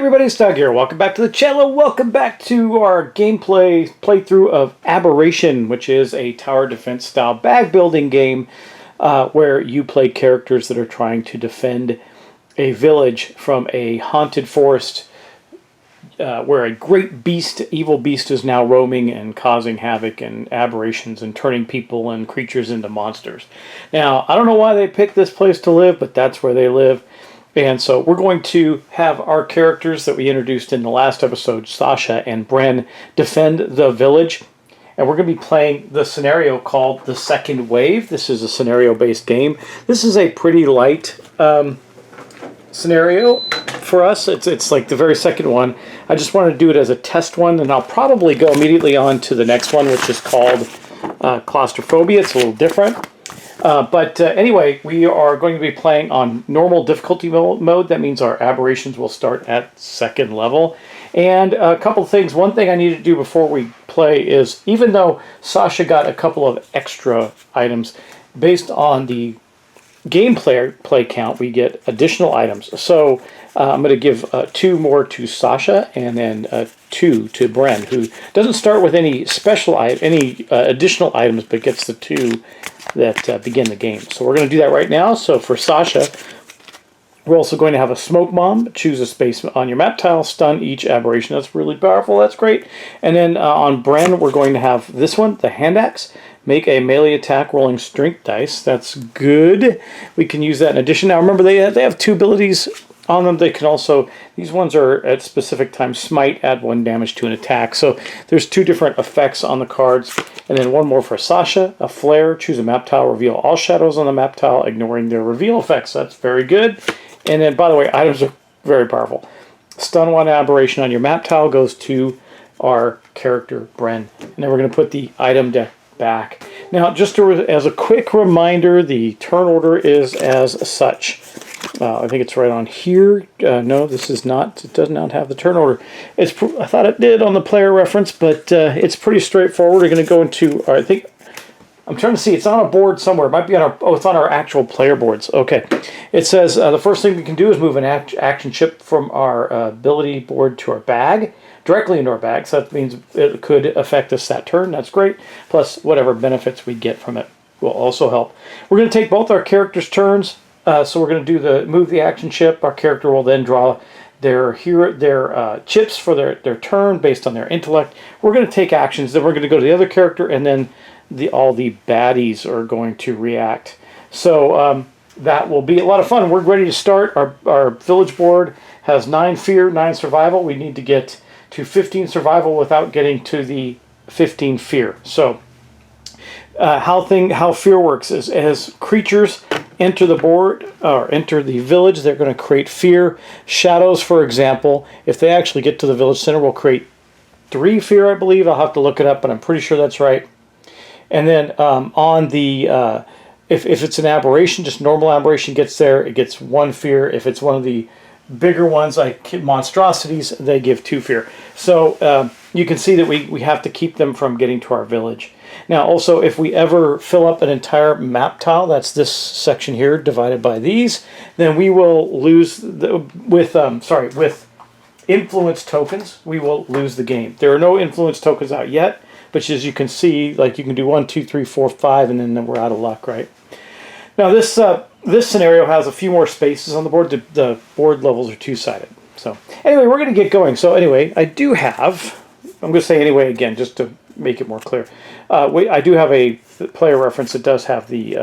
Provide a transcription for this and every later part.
everybody, it's Doug here. Welcome back to the channel. Welcome back to our gameplay playthrough of Aberration, which is a tower defense style bag building game where you play characters that are trying to defend a village from a haunted forest where a great beast, evil beast, is now roaming and causing havoc and aberrations and turning people and creatures into monsters. Now, I don't know why they picked this place to live, but that's where they live. And so we're going to have our characters that we introduced in the last episode, Sasha and Bren, defend the village. And we're going to be playing the scenario called The Second Wave. This is a scenario-based game. This is a pretty light scenario for us. It's like the very second one. I just wanted to do it as a test one, and I'll probably go immediately on to the next one, which is called Claustrophobia. It's a little different. But anyway, we are going to be playing on normal difficulty mode. That means our aberrations will start at second level. And a couple of things. One thing I need to do before we play is, even though Sasha got a couple of extra items, based on the play count, we get additional items. So I'm going to give 2 more to Sasha, and then 2 to Bren, who doesn't start with any additional items, but gets the 2 that begin the game. So we're going to do that right now. So for Sasha, we're also going to have a smoke bomb. Choose a space on your map tile, stun each aberration. That's really powerful. That's great. And then on Bren, we're going to have this one, the hand axe. Make a melee attack rolling strength dice. That's good. We can use that in addition. Now remember, they have 2 abilities on them. They can also, these ones are at specific times, smite, add 1 damage to an attack. So there's 2 different effects on the cards. And then one more for Sasha, a flare. Choose a map tile, reveal all shadows on the map tile, ignoring their reveal effects. That's very good. And then, by the way, items are very powerful. Stun 1 aberration on your map tile goes to our character, Bren. And then we're going to put the item deck back. Now, just as a quick reminder, the turn order is as such. I think it's right on here. No, this is not. It does not have the turn order. I thought it did on the player reference, but it's pretty straightforward. We're going to go into, I think, I'm trying to see. It's on a board somewhere. It might be on our, it's on our actual player boards. Okay. It says the first thing we can do is move an action chip from our ability board to our bag, directly into our bag. So that means it could affect us that turn. That's great. Plus, whatever benefits we get from it will also help. We're going to take both our characters' turns. So we're going to do move the action chip. Our character will then draw their chips for their turn based on their intellect. We're going to take actions. Then we're going to go to the other character, and then all the baddies are going to react. So that will be a lot of fun. We're ready to start. Our village board has 9 fear, 9 survival. We need to get to 15 survival without getting to the 15 fear. So how fear works is, as creatures enter the board or enter the village, they're going to create fear. Shadows, for example, if they actually get to the village center, will create 3 fear, I believe. I'll have to look it up, but I'm pretty sure that's right. And then on the if it's an aberration, just normal aberration gets there, it gets 1 fear. If it's one of the bigger ones like monstrosities, they give 2 fear. So you can see that we have to keep them from getting to our village. Now, also, if we ever fill up an entire map tile, that's this section here divided by these, then we will lose with influence tokens. We will lose the game. There are no influence tokens out yet, but as you can see, like you can do 1, 2, 3, 4, 5, and then we're out of luck, right? Now this scenario has a few more spaces on the board. The board levels are 2-sided. So anyway, we're going to get going. So anyway, I do have, I'm going to say anyway again, just to make it more clear. I do have a player reference that does have the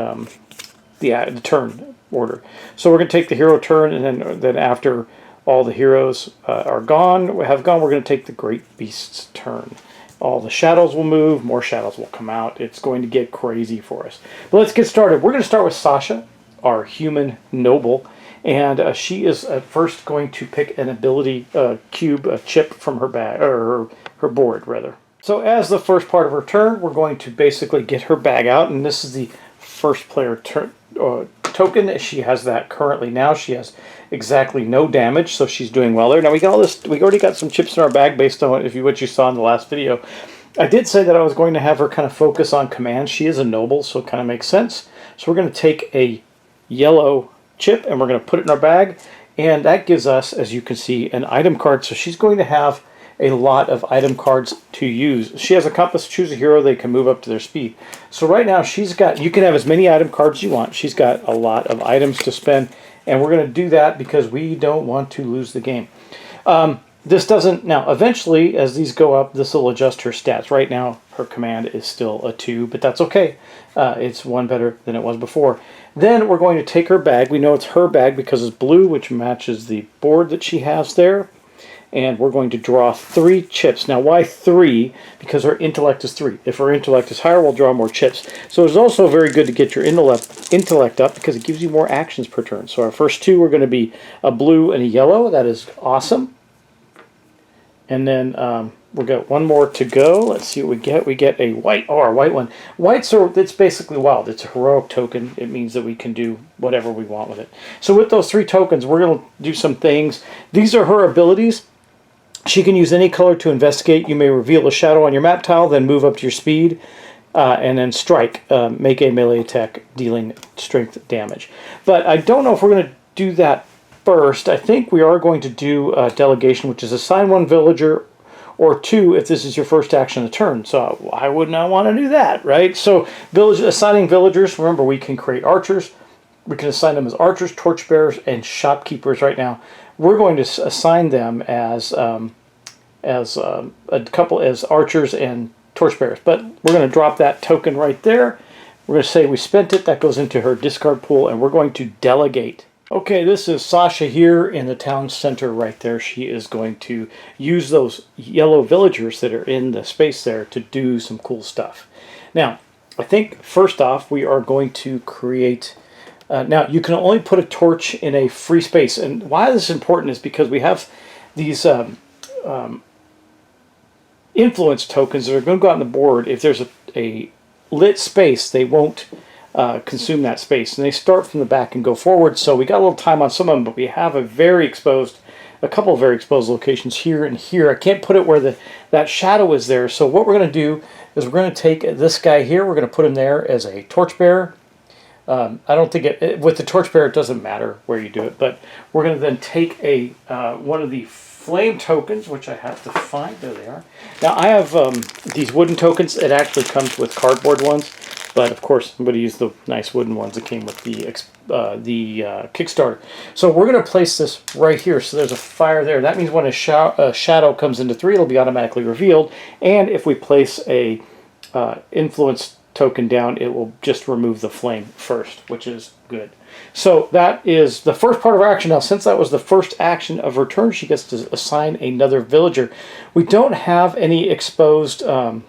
turn order. So we're going to take the hero turn, and then after all the heroes are gone, we're going to take the great beast's turn. All the shadows will move, more shadows will come out. It's going to get crazy for us. But let's get started. We're going to start with Sasha, our human noble, and she is first going to pick an ability cube, a chip from her bag, or her board rather. So as the first part of her turn, we're going to basically get her bag out, and this is the first player token. She has that currently now. She has exactly no damage, so she's doing well there. Now we already got some chips in our bag based on what you saw in the last video. I did say that I was going to have her kind of focus on command. She is a noble, so it kind of makes sense. So we're going to take a yellow chip and we're going to put it in our bag, And that gives us, as you can see, an item card. So she's going to have a lot of item cards to use. She has a compass, choose a hero, they can move up to their speed. So right now she's got, you can have as many item cards as you want. She's got a lot of items to spend, and we're going to do that because we don't want to lose the game. This doesn't, now eventually as these go up, this will adjust her stats. Right now her command is still a 2, but that's okay. It's 1 better than it was before. Then we're going to take her bag. We know it's her bag because it's blue, which matches the board that she has there. And we're going to draw 3 chips. Now, why 3? Because her intellect is 3. If her intellect is higher, we'll draw more chips. So it's also very good to get your intellect up because it gives you more actions per turn. So our first 2 are going to be a blue and a yellow. That is awesome. And then we've got 1 more to go. Let's see what we get. We get a white, our white one. Whites are, it's basically wild. It's a heroic token. It means that we can do whatever we want with it. So with those 3 tokens, we're going to do some things. These are her abilities. She can use any color to investigate. You may reveal a shadow on your map tile, then move up to your speed, and then strike. Make a melee attack dealing strength damage. But I don't know if we're going to do that first. I think we are going to do delegation, which is assign 1 villager, or 2 if this is your first action of the turn. So why would not want to do that, right? So assigning villagers, remember we can create archers. We can assign them as archers, torchbearers, and shopkeepers right now. We're going to assign them as a couple as archers and torchbearers. But we're going to drop that token right there. We're going to say we spent it. That goes into her discard pool, and we're going to delegate. Okay, this is Sasha here in the town center right there. She is going to use those yellow villagers that are in the space there to do some cool stuff. Now, I think first off, we are going to create... now, you can only put a torch in a free space. And why this is important is because we have these influence tokens that are going to go out on the board. If there's a lit space, they won't consume that space. And they start from the back and go forward. So we got a little time on some of them, but we have a couple of very exposed locations here and here. I can't put it where that shadow is there. So what we're going to do is we're going to take this guy here. We're going to put him there as a torchbearer. I don't think with the torchbearer it doesn't matter where you do it, but we're going to then take one of the flame tokens, which I have to find. There they are. Now I have these wooden tokens. It actually comes with cardboard ones, but of course somebody used the nice wooden ones that came with the Kickstarter. So we're going to place this right here. So there's a fire there. That means when a shadow comes into 3, it'll be automatically revealed. And if we place a influence token down, it will just remove the flame first, which is good. So that is the first part of our action. Now, since that was the first action of her turn, she gets to assign another villager. We don't have any exposed shadows.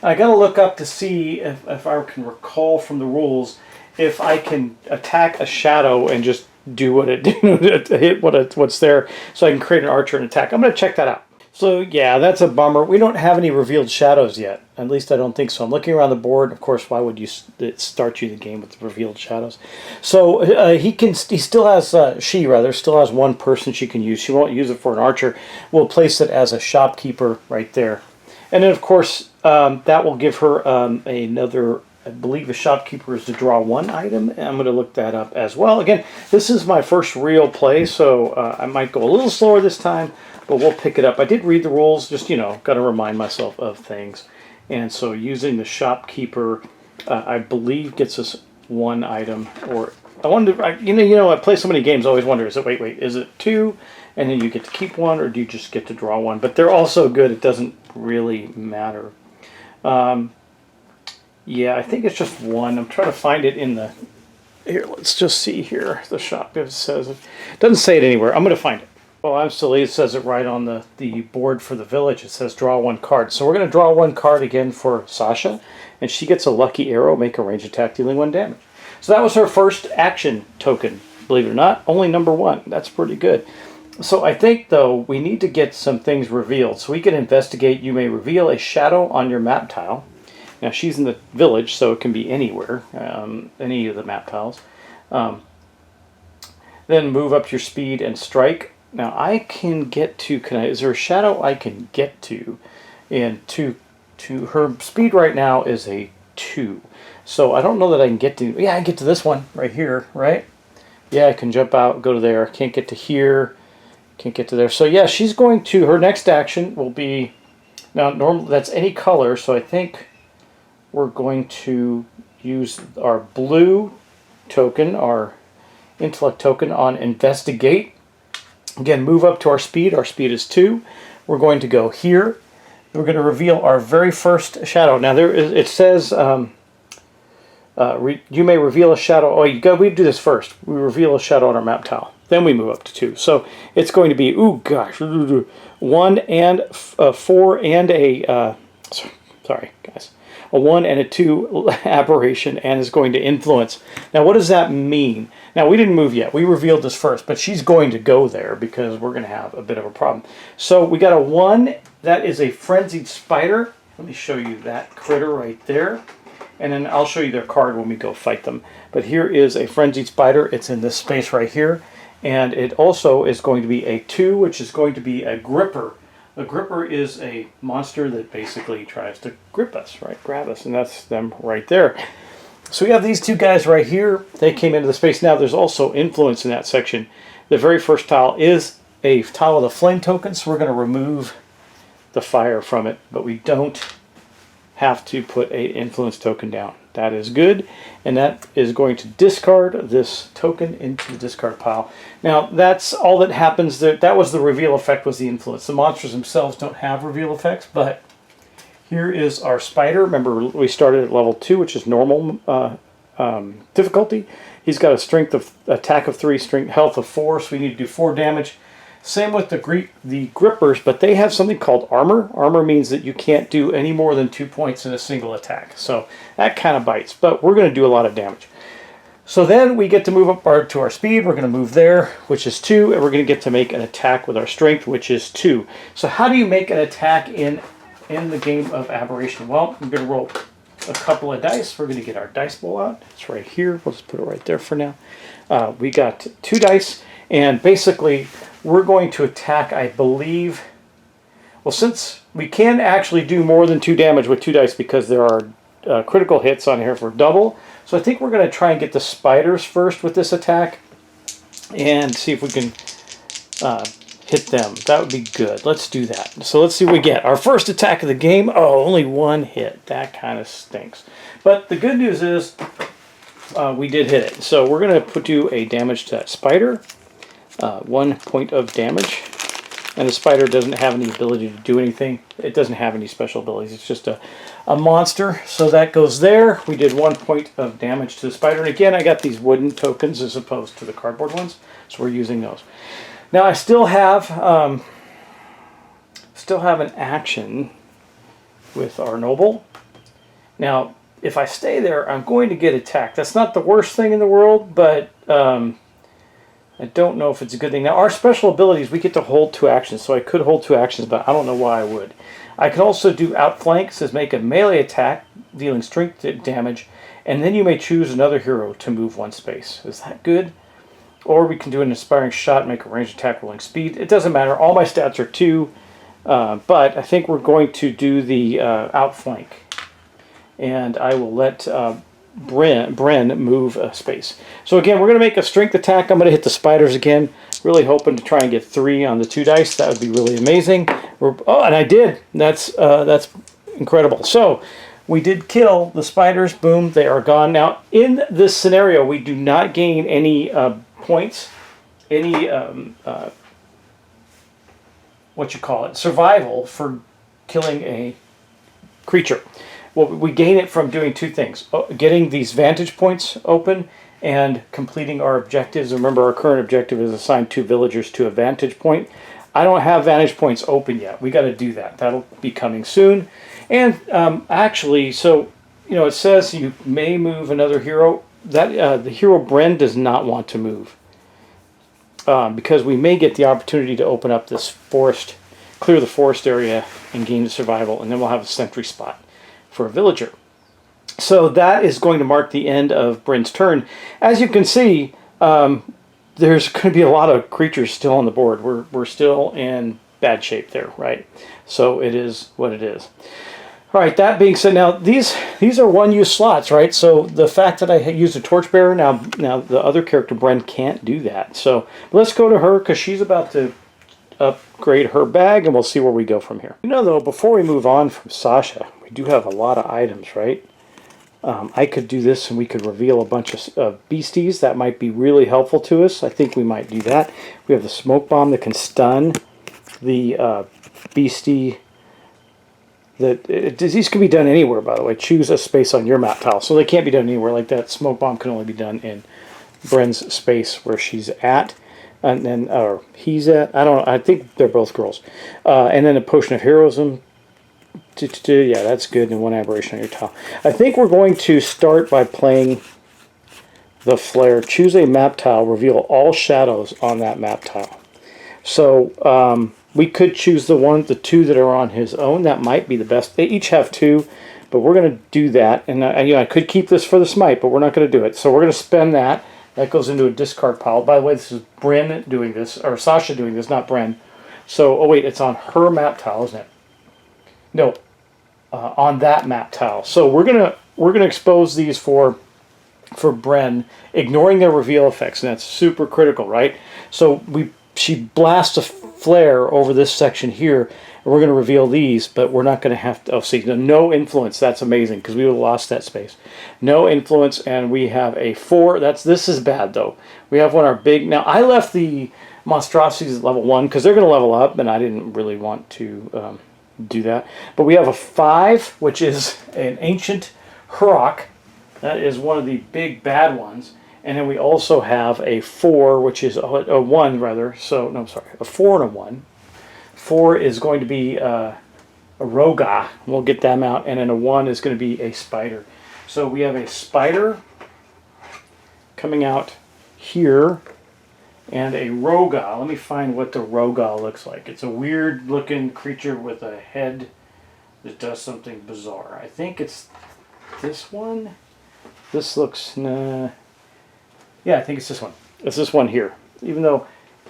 I got to look up to see if I can recall from the rules if I can attack a shadow and just do what it hit what's there, so I can create an archer and attack. I'm going to check that out. So yeah, that's a bummer. We don't have any revealed shadows yet. At least I don't think so. I'm looking around the board. Of course, why would you start you the game with the revealed shadows? So she still has 1 person she can use. She won't use it for an archer. We'll place it as a shopkeeper right there. And then of course, that will give her another, I believe a shopkeeper is to draw 1 item. And I'm going to look that up as well. Again, this is my first real play, so I might go a little slower this time, but we'll pick it up. I did read the rules, just, got to remind myself of things. And so using the shopkeeper, I believe gets us 1 item. Or I wonder, I play so many games, I always wonder, is it 2? And then you get to keep 1, or do you just get to draw 1? But they're all so good, it doesn't really matter. Yeah, I think it's just 1. I'm trying to find it in the... Here, let's just see here. The shop, if it says it. Doesn't say it anywhere. I'm going to find it. Well, I'm silly. It says it right on the board for the village. It says draw 1 card. So we're going to draw 1 card again for Sasha. And she gets a lucky arrow, make a range attack, dealing 1 damage. So that was her first action token. Believe it or not, only number 1. That's pretty good. So I think, though, we need to get some things revealed. So we can investigate. You may reveal a shadow on your map tile. Now, she's in the village, so it can be anywhere, any of the map tiles. Then move up your speed and strike. Now, I can get to... is there a shadow I can get to? And to her speed right now is a 2. So I don't know that I can get to... Yeah, I can get to this one right here, right? Yeah, I can jump out, go to there. Can't get to here. Can't get to there. So yeah, she's going to, her next action will be, now normal, that's any color, so I think we're going to use our blue token, our intellect token on investigate. Again, move up to our speed. Our speed is 2. We're going to go here. We're going to reveal our very first shadow. Now there is, it says you may reveal a shadow. Oh, we do this first. We reveal a shadow on our map tile. Then we move up to 2. So it's going to be, ooh gosh, 1 and 4 and a, sorry guys, a 1 and a 2 aberration, and is going to influence. Now what does that mean? Now we didn't move yet. We revealed this first, but she's going to go there because we're going to have a bit of a problem. So we got a 1, that is a frenzied spider. Let me show you that critter right there. And then I'll show you their card when we go fight them. But here is a frenzied spider. It's in this space right here. And it also is going to be a 2, which is going to be a gripper. A gripper is a monster that basically tries to grip us, right? Grab us, and that's them right there. So we have these 2 guys right here. They came into the space. Now there's also influence in that section. The very first tile is a tile with a flame token, so we're going to remove the fire from it, but we don't have to put a influence token down. That is good, and that is going to discard this token into the discard pile. Now that's all that happens. That was the reveal effect, was the influence. The monsters themselves don't have reveal effects, but here is our spider. Remember, we started at level 2, which is normal difficulty. He's got a strength of attack of 3, strength health of 4, so we need to do 4 damage. Same with the grippers, but they have something called armor. Armor means that you can't do any more than 2 points in a single attack. So that kind of bites, but we're going to do a lot of damage. So then we get to move up to our speed. We're going to move there, which is 2, and we're going to get to make an attack with our strength, which is 2. So how do you make an attack in the game of Aberration? Well, I'm going to roll a couple of dice. We're going to get our dice bowl out. It's right here. We'll just put it right there for now. We got 2 dice, and basically we're going to attack, I believe, well, since we can actually do more than 2 damage with 2 dice because there are critical hits on here for double. So I think we're going to try and get the spiders first with this attack and see if we can hit them. That would be good. Let's do that. So let's see what we get. Our first attack of the game. Oh, only 1 hit. That kind of stinks. But the good news is we did hit it. So we're going to do a damage to that spider. 1 point of damage. And the spider doesn't have any ability to do anything. It doesn't have any special abilities. It's just a monster. So that goes there. We did 1 point of damage to the spider. And again, I got these wooden tokens as opposed to the cardboard ones. So we're using those. Now I still have an action with our noble. Now, if I stay there, I'm going to get attacked. That's not the worst thing in the world, but I don't know if it's a good thing. Now, our special abilities, we get to hold 2 actions, so I could hold 2 actions, but I don't know why I would. I can also do outflank, says make a melee attack, dealing strength damage, and then you may choose another hero to move 1 space. Is that good? Or we can do an inspiring shot, make a ranged attack rolling speed. It doesn't matter. All my stats are 2, but I think we're going to do the outflank. And I will let Bren move a space. So again, we're going to make a strength attack. I'm going to hit the spiders again. Really hoping to try and get 3 on the 2 dice. That would be really amazing. Oh, and I did. That's incredible. So we did kill the spiders. Boom, they are gone. Now, in this scenario, we do not gain any points, any survival for killing a creature. Well, we gain it from doing 2 things. Getting these vantage points open and completing our objectives. Remember, our current objective is assign 2 villagers to a vantage point. I don't have vantage points open yet. We got to do that. That'll be coming soon. And actually, so, you know, it says you may move another hero. That the hero Bren does not want to move. Because we may get the opportunity to open up this forest, clear the forest area, and gain the survival. And then we'll have a sentry spot for a villager. So that is going to mark the end of Bren's turn. As you can see, there's going to be a lot of creatures still on the board. We're still in bad shape there, right? So it is what it is. All right, that being said, now these are one-use slots, right? So the fact that I used a torchbearer, now the other character, Bren, can't do that. So let's go to her because she's about to upgrade her bag, and we'll see where we go from here. You know, though, before we move on from Sasha, we do have a lot of items, right? I could do this and we could reveal a bunch of beasties. That might be really helpful to us. I think we might do that. We have the smoke bomb that can stun the beastie. These can be done anywhere, by the way. Choose a space on your map tile. So they can't be done anywhere. Like that smoke bomb can only be done in Bren's space where she's at. And then, or he's at. I don't know. I think they're both girls. And then a potion of heroism. Yeah, that's good. And one aberration on your tile. I think we're going to start by playing the flare. Choose a map tile. Reveal all shadows on that map tile. So, we could choose the two that are on his own. That might be the best. They each have two, but we're going to do that. And I could keep this for the smite, but we're not going to do it. So we're going to spend that. That goes into a discard pile. By the way, this is Bren doing this, or Sasha doing this, not Bren. So, oh wait, it's on her map tile, isn't it? No, on that map tile. So we're gonna expose these for Bren, ignoring their reveal effects, and that's super critical, right? So she blasts a flare over this section here, and we're going to reveal these, but we're not going to have to. Oh, see, no influence. That's amazing because we would have lost that space. No influence, and we have a 4. This is bad though. We have one of our big. Now I left the monstrosities at level 1 because they're going to level up, and I didn't really want to do that. But we have a 5, which is an ancient Hurok. That is one of the big bad ones. And then we also have a 4, which is a 1 rather. So no, I'm sorry, a 4 and a 1. 4 is going to be a Roga. We'll get them out, and then a 1 is going to be a spider. So we have a spider coming out here, and a Roga. Let me find what the Roga looks like. It's a weird-looking creature with a head that does something bizarre. I think it's this one. This looks yeah, I think it's this one. It's this one here. Even though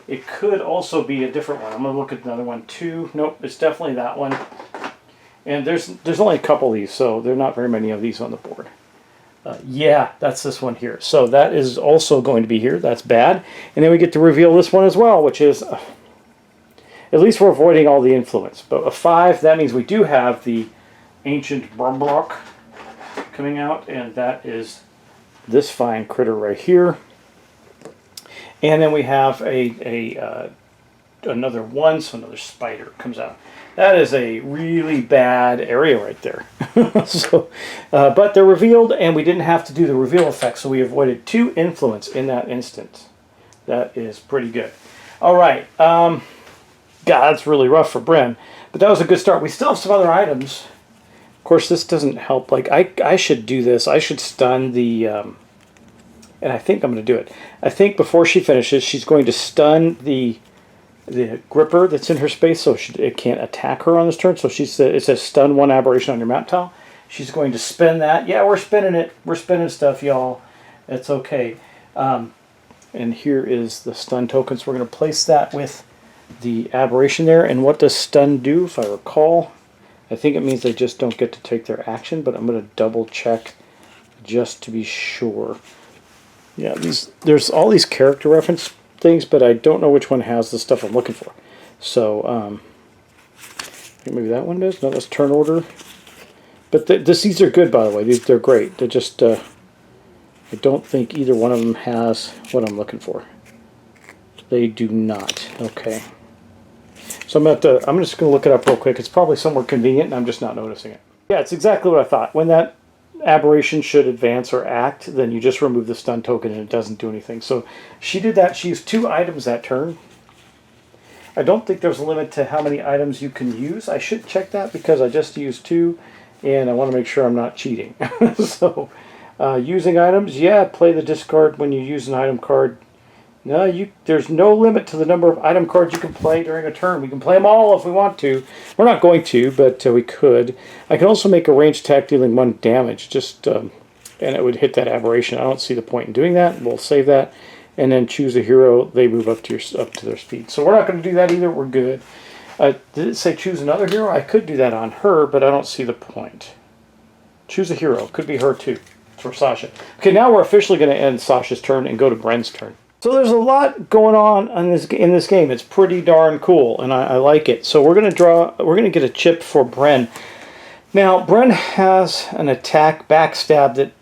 it could also be a different one. I'm going to look at another one too. Nope, it's definitely that one. And there's only a couple of these, so there are not very many of these on the board. Yeah, that's this one here. So that is also going to be here. That's bad. And then we get to reveal this one as well, which is... at least we're avoiding all the influence. But a 5, that means we do have the ancient Brumbrock coming out, and that is this fine critter right here. And then we have another 1, so another spider comes out. That is a really bad area right there. So, but they're revealed, and we didn't have to do the reveal effect, so we avoided 2 influence in that instance. That is pretty good. All right. God, that's really rough for Bren, but that was a good start. We still have some other items. Of course, this doesn't help. Like, I should do this. I should stun the... and I think I'm going to do it. I think before she finishes, she's going to stun the gripper that's in her space, so it can't attack her on this turn. So it says stun 1 aberration on your map tile. She's going to spin that. Yeah, we're spinning it. We're spinning stuff, y'all. It's okay. And here is the stun token. So we're going to place that with the aberration there. And what does stun do, if I recall? I think it means they just don't get to take their action, but I'm going to double check just to be sure. Yeah, there's all these character reference things, but I don't know which one has the stuff I'm looking for. So, maybe that one does. No, that's turn order. But these are good, by the way. They're great. They're just, I don't think either one of them has what I'm looking for. They do not. Okay. So I'm just going to look it up real quick. It's probably somewhere convenient, and I'm just not noticing it. Yeah, it's exactly what I thought. When that aberration should advance or act, then you just remove the stun token and it doesn't do anything. So she did that. She used 2 items that turn. I don't think there's a limit to how many items you can use. I should check that because I just used 2 and I want to make sure I'm not cheating. So using items, yeah, play the discard when you use an item card. No, there's no limit to the number of item cards you can play during a turn. We can play them all if we want to. We're not going to, but we could. I can also make a ranged attack dealing 1 damage, just and it would hit that aberration. I don't see the point in doing that. We'll save that, and then choose a hero. They move up to their speed. So we're not going to do that either. We're good. Did it say choose another hero? I could do that on her, but I don't see the point. Choose a hero. Could be her too. For Sasha. Okay, now we're officially going to end Sasha's turn and go to Bren's turn. So there's a lot going on in this game. It's pretty darn cool, and I like it. So we're going to get a chip for Bren. Now, Bren has an attack backstab that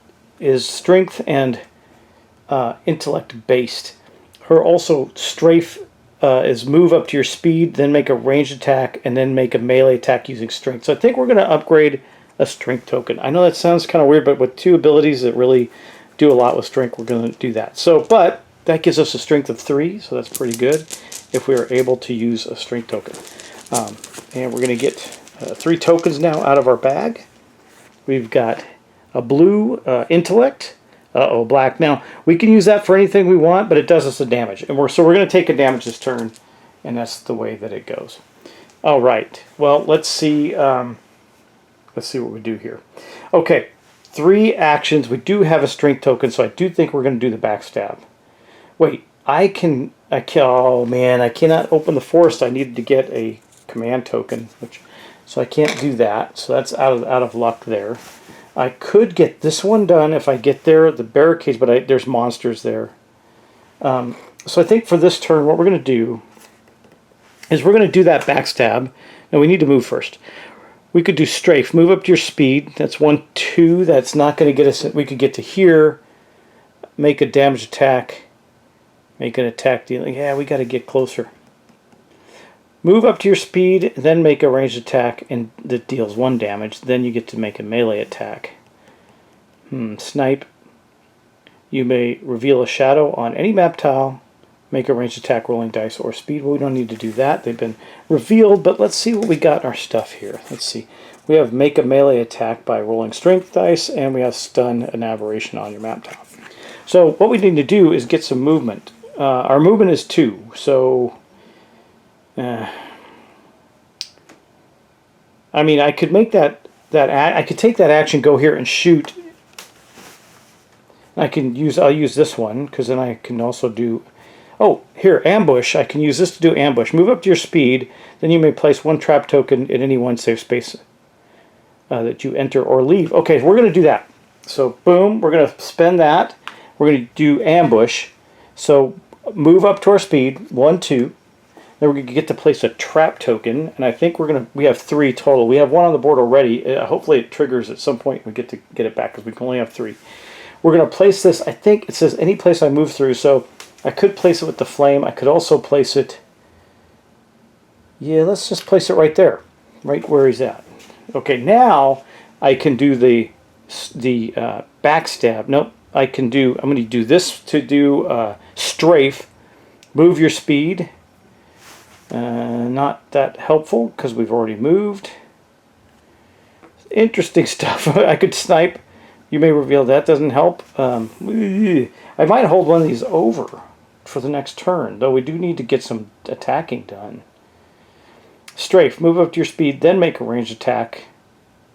is strength and intellect based. Her also strafe is move up to your speed, then make a ranged attack, and then make a melee attack using strength. So I think we're going to upgrade a strength token. I know that sounds kind of weird, but with two abilities that really do a lot with strength, we're going to do that. So, but that gives us a strength of 3, so that's pretty good if we are able to use a strength token. And we're going to get 3 tokens now out of our bag. We've got a blue intellect. Black. Now, we can use that for anything we want, but it does us a damage. And so we're going to take a damage this turn, and that's the way that it goes. All right. Well, let's see what we do here. Okay, 3 actions. We do have a strength token, so I do think we're going to do the backstab. Wait, oh man, I cannot open the forest. I needed to get a command token, so I can't do that. So that's out of luck there. I could get this one done if I get there, the barricades, but there's monsters there. So I think for this turn, what we're going to do is we're going to do that backstab. Now we need to move first. We could do strafe, move up to your speed. That's 1, 2. That's not going to get us. We could get to here, make a damage attack, make an attack dealing. Yeah, we got to get closer. Move up to your speed, then make a ranged attack, and that deals 1 damage. Then you get to make a melee attack. Snipe. You may reveal a shadow on any map tile, make a ranged attack rolling dice or speed. Well, we don't need to do that. They've been revealed, but let's see what we got in our stuff here. Let's see. We have make a melee attack by rolling strength dice, and we have stun and aberration on your map tile. So what we need to do is get some movement. Our movement is 2, so... I mean, I could make I could take that action, go here and shoot. I'll use this one because then I can also do. Oh, here, ambush. I can use this to do ambush. Move up to your speed. Then you may place 1 trap token in any 1 safe space that you enter or leave. Okay, we're going to do that. So boom, we're going to spend that. We're going to do ambush. So move up to our speed. 1, 2. Then we're going to get to place a trap token, and I think we have 3 total. We have 1 on the board already. Hopefully it triggers at some point. We get to get it back because we can only have 3. We're going to place this, I think it says any place I move through, so I could place it with the flame. I could also place it, yeah, let's just place it right there, right where he's at. Okay, now I can do the backstab. Nope, I'm going to do this to do strafe, move your speed. Not that helpful because we've already moved. Interesting stuff. I could snipe. You may reveal that doesn't help. I might hold one of these over for the next turn, though we do need to get some attacking done. Strafe, move up to your speed, then make a ranged attack.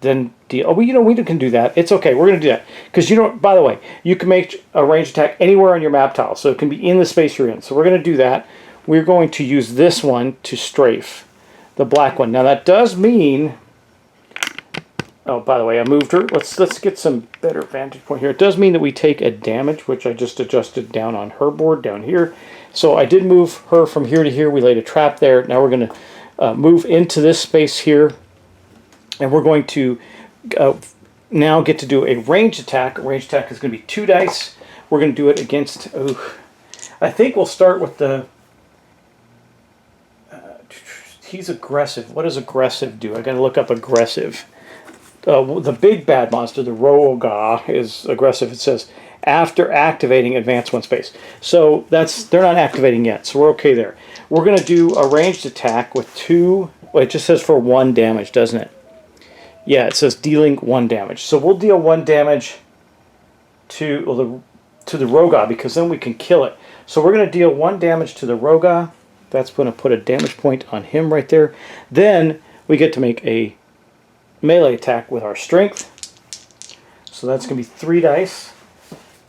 Then deal. Oh, we can do that. It's okay. We're going to do that because by the way, you can make a ranged attack anywhere on your map tile, so it can be in the space you're in. So we're going to do that. We're going to use this one to strafe, the black one. Now that does mean, oh, by the way, I moved her. Let's get some better vantage point here. It does mean that we take a damage, which I just adjusted down on her board down here. So I did move her from here to here. We laid a trap there. Now we're going to move into this space here, and we're going to now get to do a ranged attack. A ranged attack is going to be 2 dice. We're going to do it against, I think we'll start with the, he's aggressive. What does aggressive do? I got to look up aggressive. The big bad monster, the Roga, is aggressive. It says after activating, advance 1 space. So they're not activating yet, so we're okay there. We're going to do a ranged attack with 2. Well, it just says for 1 damage, doesn't it? Yeah, it says dealing 1 damage. So we'll deal 1 damage to the Roga because then we can kill it. So we're going to deal 1 damage to the Roga. That's going to put a damage point on him right there. Then we get to make a melee attack with our strength. So that's going to be 3 dice.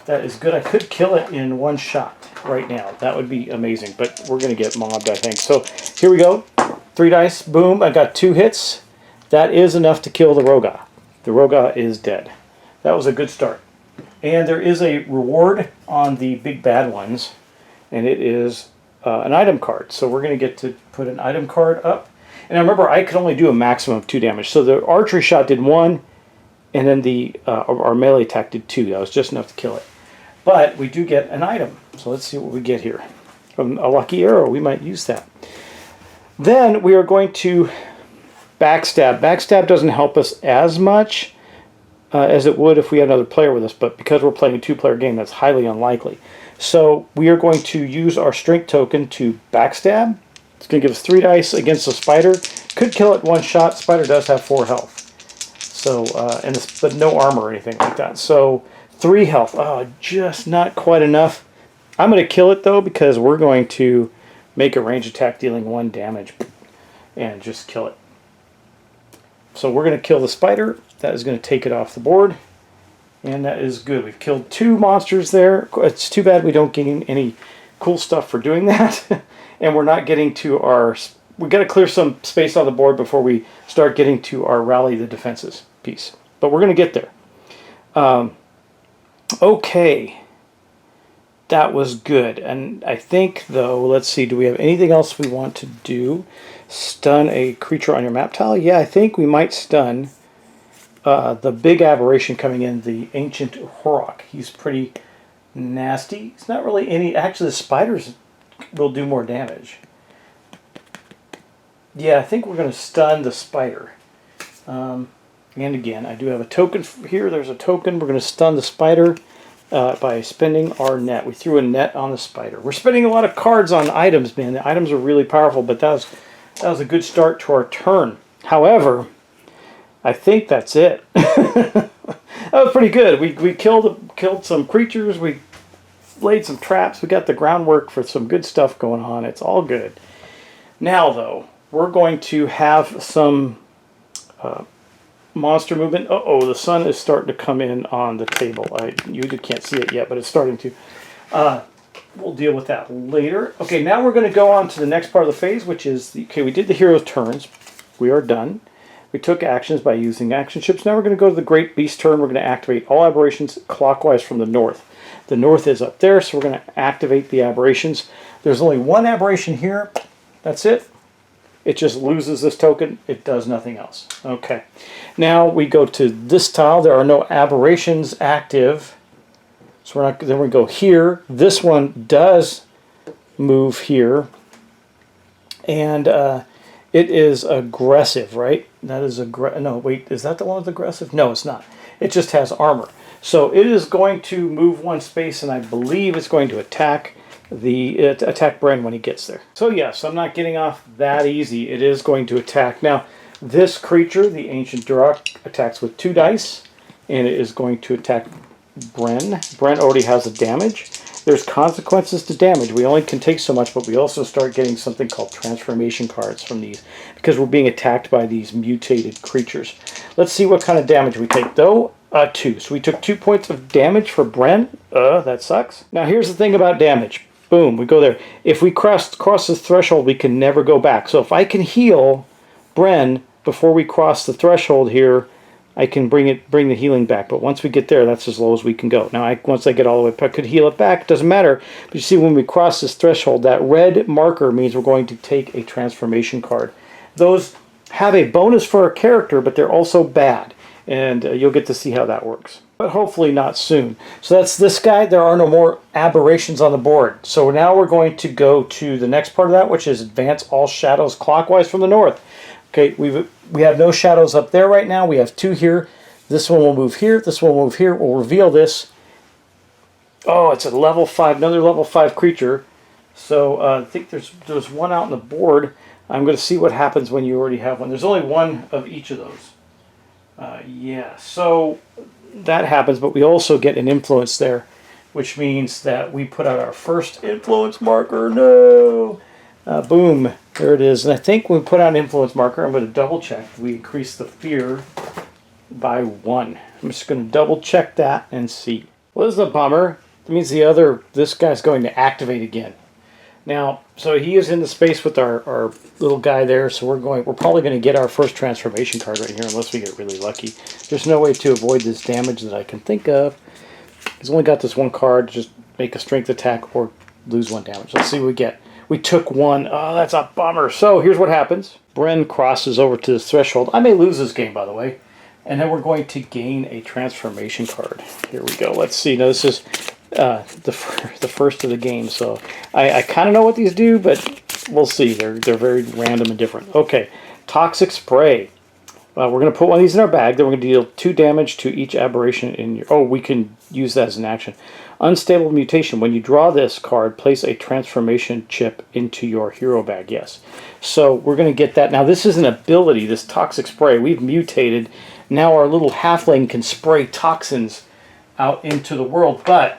That is good. I could kill it in 1 shot right now. That would be amazing, but we're going to get mobbed, I think. So here we go. 3 dice, boom, I got 2 hits. That is enough to kill the Roga. The Roga is dead. That was a good start. And there is a reward on the big bad ones, and it is an item card. So we're going to get to put an item card up. And I remember I could only do a maximum of 2 damage. So the archery shot did 1, and then the our melee attack did 2. That was just enough to kill it. But we do get an item. So let's see what we get here. From a lucky arrow, we might use that. Then we are going to backstab. Backstab doesn't help us as much as it would if we had another player with us, but because we're playing a 2-player game, that's highly unlikely. So we are going to use our strength token to backstab. It's going to give us 3 dice against the spider. Could kill it 1 shot. Spider does have 4 health. So, but no armor or anything like that. So 3 health. Oh, just not quite enough. I'm going to kill it though, because we're going to make a range attack dealing 1 damage and just kill it. So we're going to kill the spider. That is going to take it off the board. And that is good. We've killed 2 monsters there. It's too bad we don't gain any cool stuff for doing that. And we're not getting to our... We've got to clear some space on the board before we start getting to our rally the defenses piece. But we're going to get there. Okay. That was good. And I think, though, let's see, do we have anything else we want to do? Stun a creature on your map tile? Yeah, I think we might stun the big aberration coming in, the Ancient Horok. He's pretty nasty. It's not really any... Actually, the spiders will do more damage. Yeah, I think we're going to stun the spider. And again, I do have a token here. There's a token. We're going to stun the spider by spending our net. We threw a net on the spider. We're spending a lot of cards on items, man. The items are really powerful, but that was a good start to our turn. However, I think that's it. That was pretty good. We killed some creatures. We laid some traps. We got the groundwork for some good stuff going on. It's all good. Now, though, we're going to have some monster movement. Uh-oh, the sun is starting to come in on the table. You can't see it yet, but it's starting to. We'll deal with that later. Okay, now we're going to go on to the next part of the phase, which is, we did the hero's turns. We are done. We took actions by using action chips. Now we're going to go to the Great Beast turn. We're going to activate all aberrations clockwise from the north. The north is up there, so we're going to activate the aberrations. There's only 1 aberration here. That's it. It just loses this token. It does nothing else. Okay. Now we go to this tile. There are no aberrations active. So we're not. Then we go here. This one does move here. And it is aggressive, right? That is no, wait, is that the one with aggressive? No, it's not. It just has armor. So it is going to move 1 space, and I believe it's going to attack attack Bren when he gets there. So yes, I'm not getting off that easy. It is going to attack. Now, this creature, the Ancient Duroc, attacks with 2 dice, and it is going to attack Bren. Bren already has a damage. There's consequences to damage. We only can take so much, but we also start getting something called transformation cards from these because we're being attacked by these mutated creatures. Let's see what kind of damage we take, though. 2. So we took 2 points of damage for Bren. That sucks. Now, here's the thing about damage. Boom, we go there. If we cross this threshold, we can never go back. So if I can heal Bren before we cross the threshold here, I can bring the healing back. But once we get there, that's as low as we can go. Now, once I get all the way up, I could heal it back. It doesn't matter. But you see, when we cross this threshold, that red marker means we're going to take a transformation card. Those have a bonus for a character, but they're also bad. And you'll get to see how that works. But hopefully not soon. So that's this guy. There are no more aberrations on the board. So now we're going to go to the next part of that, which is advance all shadows clockwise from the north. Okay, we have no shadows up there right now. We have 2 here. This one will move here. This one will move here. We'll reveal this. Oh, it's a level 5, another level 5 creature. So I think there's 1 out on the board. I'm going to see what happens when you already have one. There's only 1 of each of those. Yeah, so that happens, but we also get an influence there, which means that we put out our first influence marker. No! Boom, there it is. And I think when we put out an influence marker, I'm going to double check. We increase the fear by 1. I'm just going to double check that and see. Well, this is a bummer. That means this guy's going to activate again. Now, so he is in the space with our little guy there, so we're probably going to get our first transformation card right here, unless we get really lucky. There's no way to avoid this damage that I can think of. He's only got this one card, just make a strength attack or lose 1 damage. Let's see what we get. We took 1. Oh, that's a bummer. So here's what happens. Bren crosses over to this threshold. I may lose this game, by the way. And then we're going to gain a transformation card. Here we go. Let's see. Now, this is the first of the game. So I kind of know what these do, but we'll see. They're very random and different. Okay. Toxic Spray. We're going to put one of these in our bag. Then we're going to deal 2 damage to each aberration in your... Oh, we can use that as an action. Unstable Mutation. When you draw this card, place a transformation chip into your hero bag. Yes. So we're going to get that. Now, this is an ability, this Toxic Spray. We've mutated. Now our little halfling can spray toxins out into the world. But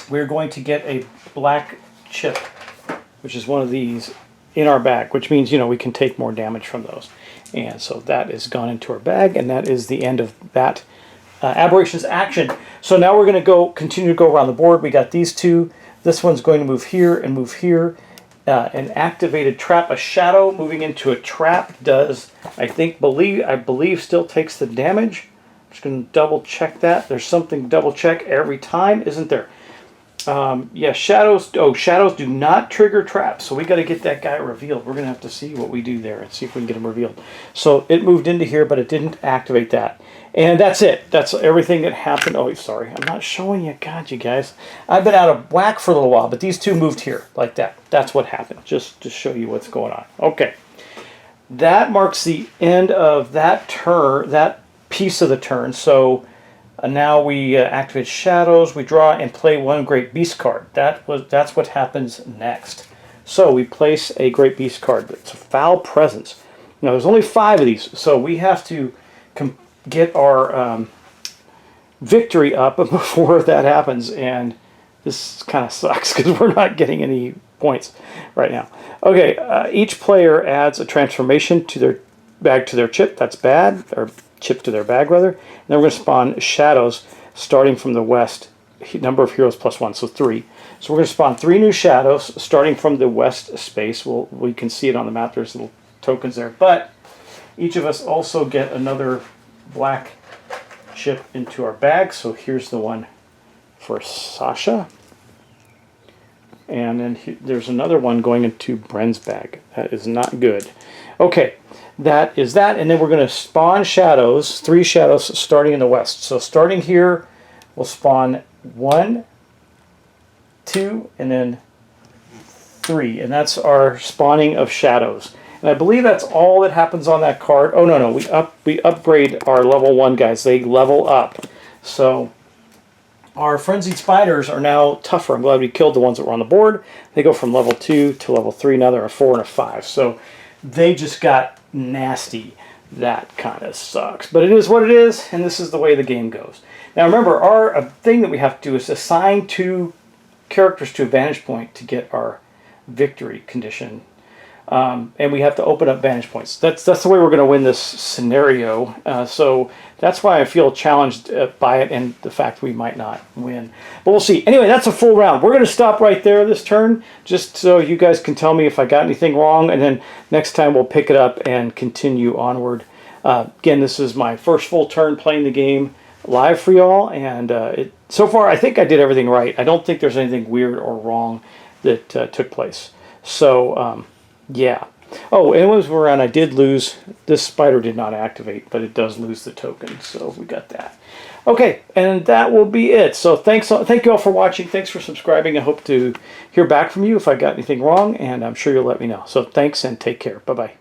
we're going to get a black chip, which is one of these, in our bag, which means, you know, we can take more damage from those. And so that is gone into our bag, and that is the end of that Aberration's action. So now we're going to continue to go around the board. We got these 2. This one's going to move here and move here. An activated trap, a shadow moving into a trap does, I believe still takes the damage. I'm just going to double check that. There's something to double check every time, isn't there? Yeah, shadows. Oh, shadows do not trigger traps. So we got to get that guy revealed. We're going to have to see what we do there and see if we can get him revealed. So it moved into here, but it didn't activate that. And that's it. That's everything that happened. Oh, sorry. I'm not showing you. God, you guys. I've been out of whack for a little while, but these 2 moved here like that. That's what happened. Just to show you what's going on. Okay. That marks the end of that turn, that piece of the turn. So now we activate shadows. We draw and play 1 Great Beast card. That's what happens next. So we place a Great Beast card. It's a Foul Presence. Now there's only 5 of these, so we have to get our victory up before that happens, and this kind of sucks because we're not getting any points right now. Okay, each player adds a transformation to their bag to their chip. That's bad, or chip to their bag rather. And then we're going to spawn shadows starting from the west. Number of heroes +1, so 3. So we're going to spawn 3 new shadows starting from the west space. We can see it on the map. There's little tokens there, but each of us also get another black chip into our bag. So here's the one for Sasha, and then there's another one going into Bren's bag. That is not good. Okay, that is that, and then we're going to spawn shadows, 3 shadows starting in the west. So starting here, we'll spawn 1, 2, and then 3, and that's our spawning of shadows. And I believe that's all that happens on that card. Oh, no, we upgrade our level 1 guys. They level up. So our Frenzied Spiders are now tougher. I'm glad we killed the ones that were on the board. They go from level 2 to level 3. Now they're a 4 and a 5. So they just got nasty. That kind of sucks. But it is what it is, and this is the way the game goes. Now remember, our thing that we have to do is assign 2 characters to a vantage point to get our victory condition. And we have to open up vantage points. That's the way we're going to win this scenario. So that's why I feel challenged by it and the fact we might not win. But we'll see. Anyway, that's a full round. We're going to stop right there this turn, just so you guys can tell me if I got anything wrong. And then next time we'll pick it up and continue onward. Again, this is my first full turn playing the game live for y'all. And so far, I think I did everything right. I don't think there's anything weird or wrong that took place. So... yeah. Oh, and when we're around, I did lose. This spider did not activate, but it does lose the token, so we got that. Okay, and that will be it. So thank you all for watching. Thanks for subscribing. I hope to hear back from you if I got anything wrong, and I'm sure you'll let me know. So thanks and take care. Bye-bye.